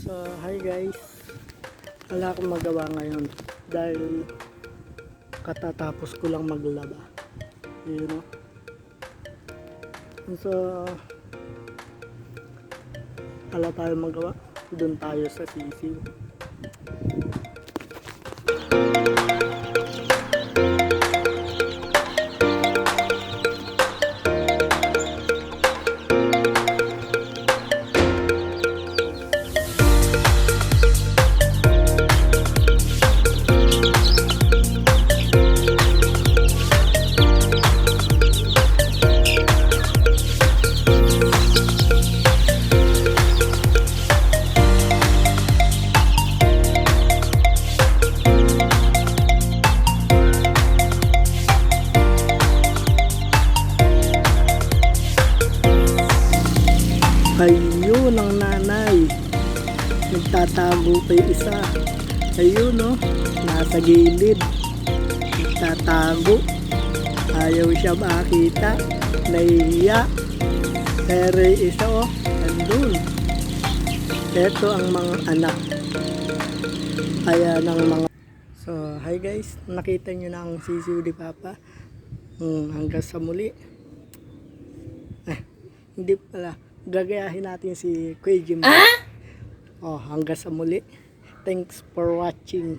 So, hi guys. Wala akong magawa ngayon dahil katatapos ko lang maglaba. You know? So, wala tayong magawa. Doon tayo sa sisiw. Ayun ang nanay. Nagtatago pa yung isa. Ayun no, nasa gilid. Nagtatago. Ayaw siya makita. Nahihiya. Pero yung isa oh, andun. Ito ang mga anak. Kaya ng mga... So, hi guys. Nakita nyo na ang sisiw ni Papa. Hanggang sa muli. Hindi pala. Gagayahin natin si Kuya Jim. Oh, hanggang sa muli. Thanks for watching.